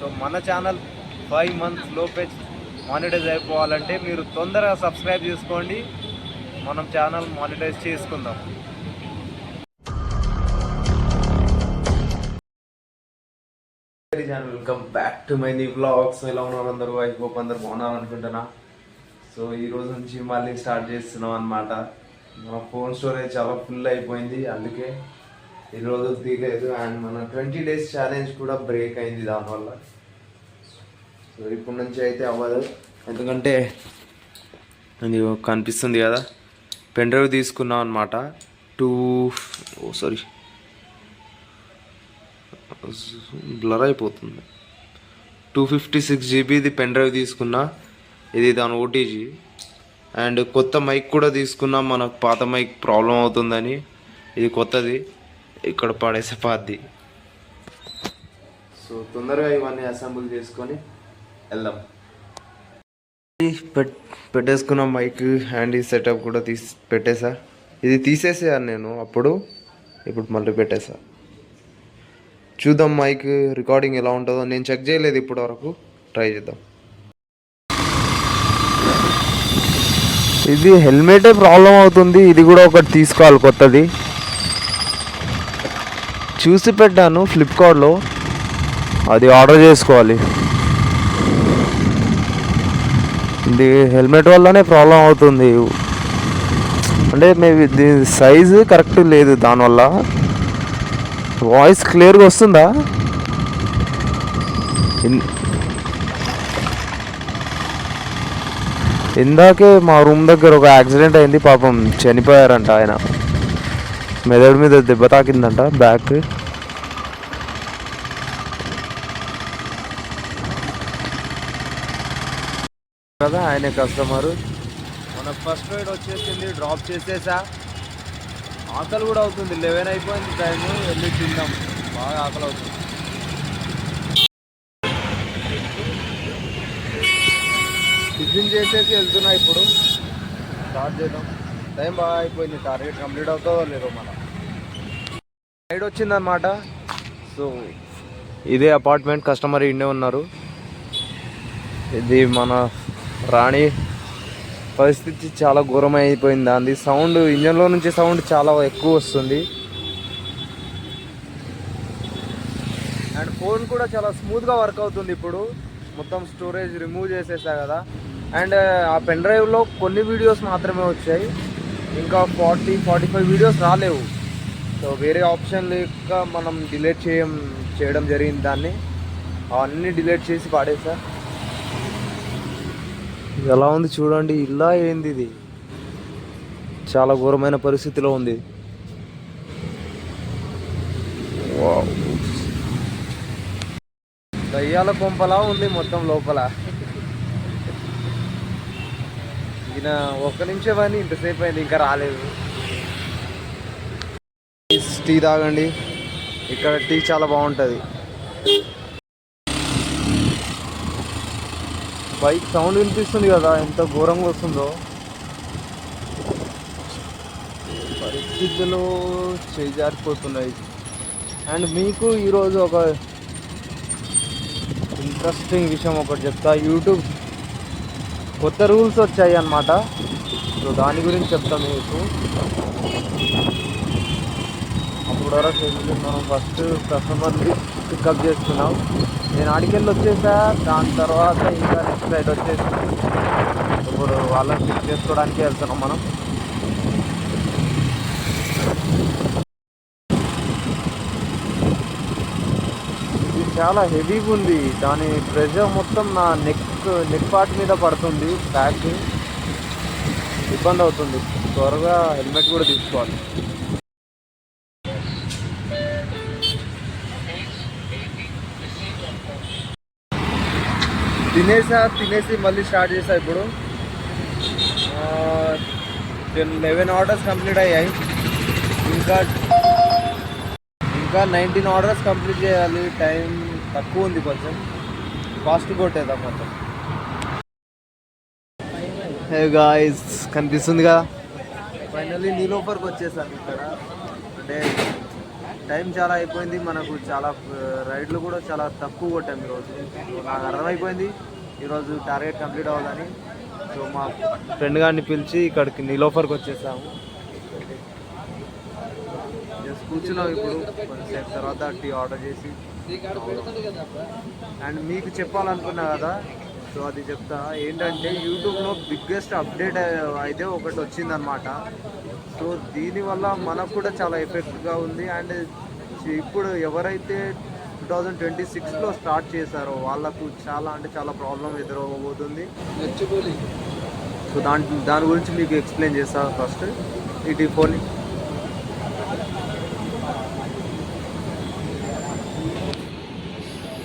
So మన channel 5 months లోపే monetise అయిపోవాలంటే మీరు తొందరగా సబ్స్క్రైబ్ చేసుకోండి, మనం ఛానల్ మానిటైజ్ చేసుకుందాం. Welcome back to my new vlogs. ఎలా ఉన్నారు అందరూ? ఐ హోప్ అందరు బాగున్నారు అనుకుంటున్నా. సో ఈ రోజు నుంచి మళ్ళీ స్టార్ట్ చేస్తున్నాం అన్నమాట. మన ఫోన్ స్టోరేజ్ చాలా ఫుల్ అయిపోయింది, అందుకే ఈరోజు తీయలేదు. అండ్ మన 20 days ఛాలెంజ్ కూడా బ్రేక్ అయింది దానివల్ల. సో ఇప్పటి నుంచి అయితే అవ్వదు, ఎందుకంటే అది కనిపిస్తుంది కదా, పెన్ డ్రైవ్ తీసుకున్నాం అనమాట. బ్లర్ అయిపోతుంది. 256 GBది పెన్ డ్రైవ్ తీసుకున్నా, ఇది దాని ఓటీజీ. అండ్ కొత్త మైక్ కూడా తీసుకున్నా, మనకు పాత మైక్ ప్రాబ్లం అవుతుందని ఇది కొత్తది ఇక్కడ పడేసే పాతది. సో తొందరగా ఇవన్నీ అసెంబుల్ చేసుకొని వెళ్దాం. పెట్టేసుకున్న మైక్ అండ్ ఈ సెటప్ కూడా పెట్టేసా. ఇది తీసేసాను నేను అప్పుడు, ఇప్పుడు మళ్ళీ పెట్టేసా. చూద్దాం మైక్ రికార్డింగ్ ఎలా ఉంటుందో. నేను చెక్ చేయలేదు ఇప్పటి వరకు, ట్రై చేద్దాం. ఇది హెల్మెటే ప్రాబ్లం అవుతుంది, ఇది కూడా ఒకటి తీసుకోవాలి కొత్తది. చూసి పెట్టాను ఫ్లిప్కార్ట్లో, అది ఆర్డర్ చేసుకోవాలి. ఇది హెల్మెట్ వల్లనే ప్రాబ్లం అవుతుంది, అంటే మేబీ దీని సైజు కరెక్ట్ లేదు, దానివల్ల. వాయిస్ క్లియర్గా వస్తుందా? ఇందాకే మా రూమ్ దగ్గర ఒక యాక్సిడెంట్ అయింది, పాపం చనిపోయారంట. ఆయన మెదడు మీద దెబ్బ తాకిందంట, బ్యాక్. కదా ఆయన కస్టమరు. మనకు ఫస్ట్ రైడ్ వచ్చేసింది, డ్రాప్ చేసేసా. ఆకలి కూడా అవుతుంది, 11 అయిపోయింది టైము, వెళ్ళి తిందాం. బాగా ఆకలి అవుతుంది. టిఫిన్ చేసేసి వెళ్తున్నా, ఇప్పుడు స్టార్ట్ చేద్దాం. టైం బాగా అయిపోయింది, టార్గెట్ కంప్లీట్ అవుతుందో లేదో. మన రైడ్ వచ్చిందనమాట. సో ఇదే అపార్ట్మెంట్, కస్టమర్ ఇండే ఉన్నారు. ఇది మన రాణి పరిస్థితి చాలా ఘోరం అయిపోయింది. దాని సౌండ్, ఇంజన్లో నుంచి సౌండ్ చాలా ఎక్కువ వస్తుంది. అండ్ ఫోన్ కూడా చాలా స్మూత్గా వర్క్ అవుతుంది ఇప్పుడు, మొత్తం స్టోరేజ్ రిమూవ్ చేసేసా కదా. అండ్ ఆ పెన్ డ్రైవ్లో కొన్ని వీడియోస్ మాత్రమే వచ్చాయి, ఇంకా 40-45 వీడియోస్ రాలేవు. సో వేరే ఆప్షన్ లేక మనం డిలీట్ చేయడం జరిగింది దాన్ని. అవన్నీ డిలీట్ చేసి పాడేసా. ఎలా ఉంది చూడండి, ఇలా ఏంది ఇది, చాలా ఘోరమైన పరిస్థితిలో ఉంది. దయ్యాల కొంపలా ఉంది మొత్తం లోపల. ఈయన ఒక్క నిమిషం అని ఇంతసేపు అయింది, ఇంకా రాలేదు. టీ తాగండి, ఇక్కడ టీ చాలా బాగుంటుంది. బైక్ సౌండ్ వినిపిస్తుంది కదా, ఎంత ఘోరంగా వస్తుందో. పరిస్థితులు చేజారిపోతున్నాయి. అండ్ మీకు ఈరోజు ఒక ఇంట్రెస్టింగ్ విషయం ఒకటి చెప్తా. యూట్యూబ్ కొత్త రూల్స్ వచ్చాయి అన్నమాట. సో దాని గురించి చెప్తాను మీకు. అప్పుడు వరకు మనం ఫస్ట్ కస్టమర్ని పికప్ చేస్తున్నాం. నేను ఆడికెళ్ళి వచ్చేసా, దాని తర్వాత ఇంకా నెక్స్ట్ రైడ్ వచ్చేసి ఇప్పుడు వాళ్ళని పిక్ చేసుకోవడానికి వెళ్తున్నాం మనం. ఇది చాలా హెవీగా ఉంది, దాని ప్రెషర్ మొత్తం నా నెక్ పార్ట్ మీద పడుతుంది. బ్యాక్ ఇబ్బంది అవుతుంది. త్వరగా హెల్మెట్ కూడా తీసుకోవాలి. తినేసి మళ్ళీ స్టార్ట్ చేసా. ఇప్పుడు 11 ఆర్డర్స్ కంప్లీట్ అయ్యాయి, ఇంకా 19 ఆర్డర్స్ కంప్లీట్ చేయాలి. టైం తక్కువ ఉంది, కొంచెం ఫాస్ట్ కొట్టేద్దాం మొత్తం. హే గాయ్స్, కనిపిస్తుంది కదా, ఫైనల్లీ నీలోఫర్కి వచ్చేసాను. ఇక్కడ అంటే టైం చాలా అయిపోయింది, మనకు చాలా రైడ్లు కూడా చాలా తక్కువ కొట్టాం ఈరోజు. నాకు అర్థమైపోయింది ఈరోజు టార్గెట్ కంప్లీట్ అవ్వాలని. సో మా ఫ్రెండ్ గారిని పిలిచి ఇక్కడికి నీలోఫర్కి వచ్చేసాము. జస్ట్ కూర్చున్నాం ఇప్పుడు, కొంచెంసేపు తర్వాత టీ ఆర్డర్ చేసి. అండ్ మీకు చెప్పాలనుకున్నా కదా, సో అది చెప్తా. ఏంటంటే యూట్యూబ్లో బిగ్గెస్ట్ అప్డేట్ అయితే ఒకటి వచ్చిందనమాట. సో దీనివల్ల మనకు కూడా చాలా ఎఫెక్ట్గా ఉంది. అండ్ ఇప్పుడు ఎవరైతే 2026లో స్టార్ట్ చేశారో వాళ్ళకు చాలా అంటే చాలా ప్రాబ్లం ఎదురవ్వబోతుంది. సో దాని గురించి మీకు ఎక్స్ప్లెయిన్ చేస్తాను. ఫస్ట్ ఈ ఫోన్,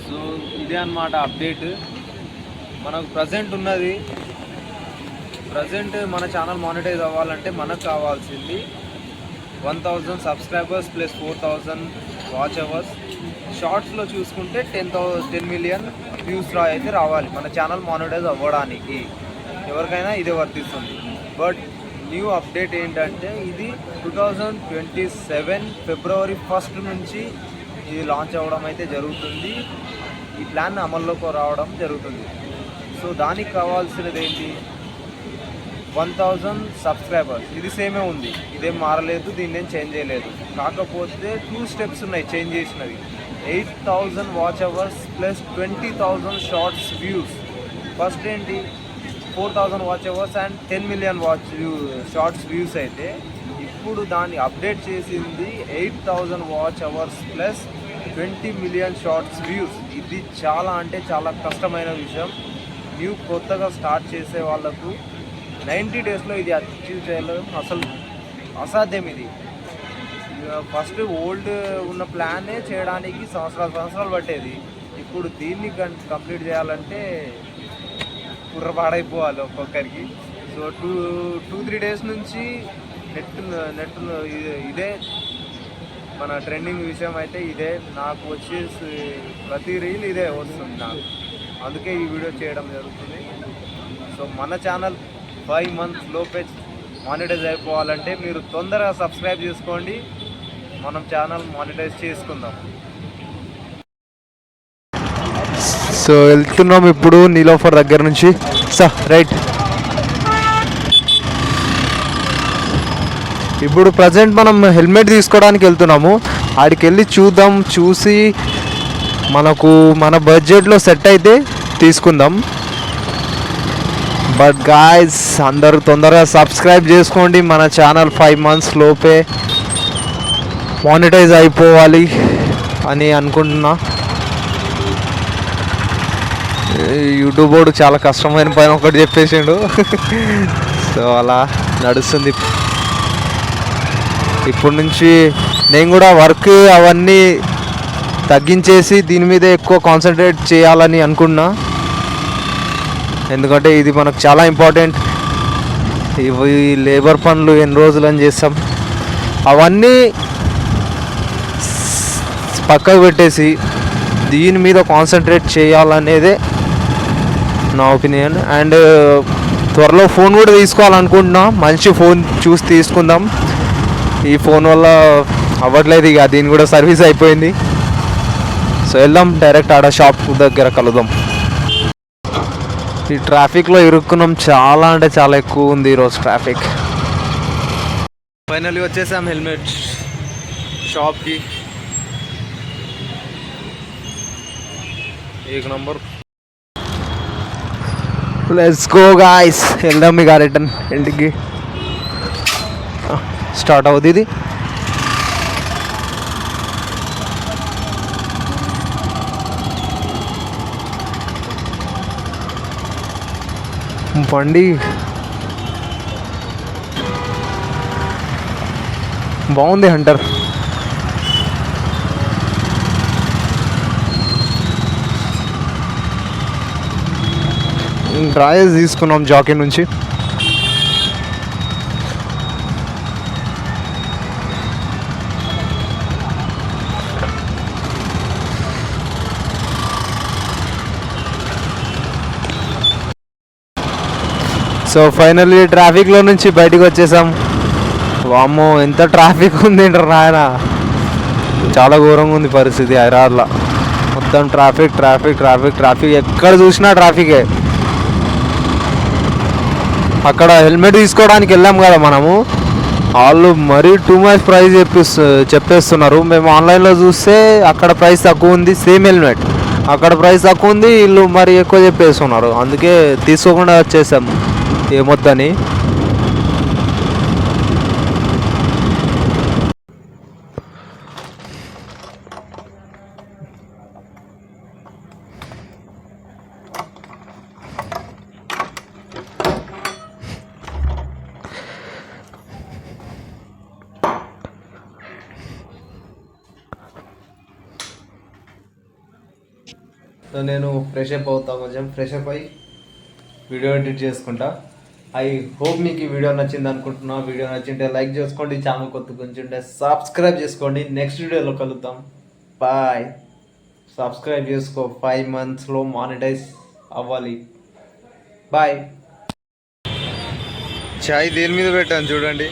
సో ఇదే అన్నమాట అప్డేట్. మనకు ప్రజెంట్ ఉన్నది, ప్రజెంట్ మన ఛానల్ మానిటైజ్ అవ్వాలంటే మనకు కావాల్సింది 1000 సబ్స్క్రైబర్స్ ప్లస్ 4000 వాచ్ అవర్స్. షార్ట్స్లో చూసుకుంటే 10 మిలియన్ వ్యూస్ అయితే రావాలి మన ఛానల్ మానిటైజ్ అవ్వడానికి. ఎవరికైనా ఇదే వర్తిస్తుంది. బట్ న్యూ అప్డేట్ ఏంటంటే ఇది 2027 ఫిబ్రవరి 1 నుంచి ఇది లాంచ్ అవ్వడం అయితే జరుగుతుంది. ఈ ప్లాన్ అమల్లోకి రావడం జరుగుతుంది. సో దానికి కావాల్సినది ఏంటి, 1000 సబ్స్క్రైబర్స్. ఇది సేమే ఉంది, ఇదేం మారలేదు, దీన్ని ఏం చేంజ్ చేయలేదు. కాకపోతే 2 స్టెప్స్ ఉన్నాయి చేంజ్ చేసినవి. 8000 watch hours plus 20,000 shorts views. First ఏంటి, 4000 watch hours and 10 million shorts views అయితే ఇప్పుడు దాన్ని అప్డేట్ చేసింది 8000 watch hours plus 20 million shorts views. ఇది చాలా అంటే చాలా కష్టమైన విషయం. కొత్తగా స్టార్ట్ చేసే వాళ్ళకు 90 డేస్లో ఇది అచీవ్ చేయడం అసలు అసాధ్యం. ఇది ఫస్ట్ ఓల్డ్ ఉన్న ప్లానే చేయడానికి సంవత్సరాలు పట్టేది. ఇప్పుడు దీన్ని కంప్లీట్ చేయాలంటే కుర్రపాడైపోవాలి ఒక్కొక్కరికి. సో 2-3 డేస్ నుంచి నెట్ ఇదే మన ట్రెండింగ్ విషయం అయితే ఇదే. నాకు వచ్చేసి ప్రతి రీల్ ఇదే వస్తుంది నాకు, అందుకే ఈ వీడియో చేయడం జరుగుతుంది. సో మన ఛానల్ 5 months లోపే మానిటైజ్ అయిపోవాలంటే మీరు తొందరగా సబ్స్క్రైబ్ చేసుకోండి, మనం ఛానల్ మానిటైజ్ చేసుకుందాం. సో వెళ్తున్నాం ఇప్పుడు నీలోఫర్ దగ్గర నుంచి. రైట్, ఇప్పుడు ప్రజెంట్ మనం హెల్మెట్ తీసుకోవడానికి వెళ్తున్నాము. ఆడికి వెళ్ళి చూద్దాం, చూసి మనకు మన బడ్జెట్లో సెట్ అయితే తీసుకుందాం. బట్ గాయ్స్, అందరూ తొందరగా సబ్స్క్రైబ్ చేసుకోండి. మన ఛానల్ 5 months లోపే మానిటైజ్ అయిపోవాలి అని అనుకుంటున్నా. యూట్యూబ్ వాడు చాలా కష్టమైన పని ఒకటి చెప్పేసిండు. సో అలా నడుస్తుంది. ఇప్పటి నుంచి నేను కూడా వర్క్ అవన్నీ తగ్గించేసి దీని మీద ఎక్కువ కాన్సన్ట్రేట్ చేయాలని అనుకున్నా. ఎందుకంటే ఇది మనకు చాలా ఇంపార్టెంట్. ఇవి లేబర్ పనులు ఎన్ని రోజులని చేస్తాం, అవన్నీ పక్కకు పెట్టేసి దీని మీద కాన్సన్ట్రేట్ చేయాలనేదే నా ఒపీనియన్. అండ్ త్వరలో ఫోన్ కూడా తీసుకోవాలనుకుంటున్నా. మంచి ఫోన్ చూసి తీసుకుందాం. ఈ ఫోన్ వల్ల అవ్వట్లేదు, ఇక దీని కూడా సర్వీస్ అయిపోయింది. సో వెళ్దాం, డైరెక్ట్ ఆడ షాప్ దగ్గర కలుద్దాం. ఈ ట్రాఫిక్లో ఇరుక్కున్నాం, చాలా అంటే చాలా ఎక్కువ ఉంది ఈరోజు ట్రాఫిక్. ఫైనల్లీ వచ్చేసాం హెల్మెట్ షాప్కి. 1 నంబర్. లెట్స్ గో గాయ్స్, వెళ్దాం ఇక రిటర్న్ ఇంటికి. స్టార్ట్ అవుతుంది ఇది. బండి బాగుంది, హంటర్. డ్రాయర్స్ తీసుకున్నాం జాకీ నుంచి. సో ఫైనల్లీ ట్రాఫిక్లో నుంచి బయటకు వచ్చేసాం. వామ్మో, ఎంత ట్రాఫిక్ ఉంది నాయన. చాలా ఘోరంగా ఉంది పరిస్థితి హైదరాబాద్లో. మొత్తం ట్రాఫిక్ ట్రాఫిక్ ట్రాఫిక్ ట్రాఫిక్, ఎక్కడ చూసినా ట్రాఫికే. అక్కడ హెల్మెట్ తీసుకోవడానికి వెళ్ళాం కదా మనము, వాళ్ళు మరీ టూ మచ్ ప్రైస్ చెప్పేస్తున్నారు. మేము ఆన్లైన్లో చూస్తే అక్కడ ప్రైస్ తక్కువ ఉంది, సేమ్ హెల్మెట్ అక్కడ ప్రైస్ తక్కువ ఉంది, వీళ్ళు మరి ఎక్కువ చెప్పేస్తున్నారు. అందుకే తీసుకోకుండా వచ్చేసాం ఏమొద్దని. సో నేను ఫ్రెష్ అప్ అవుతా, కొంచెం ఫ్రెష్ అప్ అయ్యి వీడియో ఎడిట్ చేసుకుంటా. ఐ హోప్ మీకు ఈ వీడియో నచ్చింది అనుకుంటున్నా. వీడియో నచ్చింటే లైక్ చేసుకోండి, ఛానల్ కొత్త కొంచెంటే సబ్స్క్రైబ్ చేసుకోండి. నెక్స్ట్ వీడియోలో కలుద్దాం. బాయ్. సబ్స్క్రైబ్ చేసుకో, 5 monthsలో మానిటైజ్ అవ్వాలి. బాయ్. చాయ్ దేని మీద పెట్టాను చూడండి.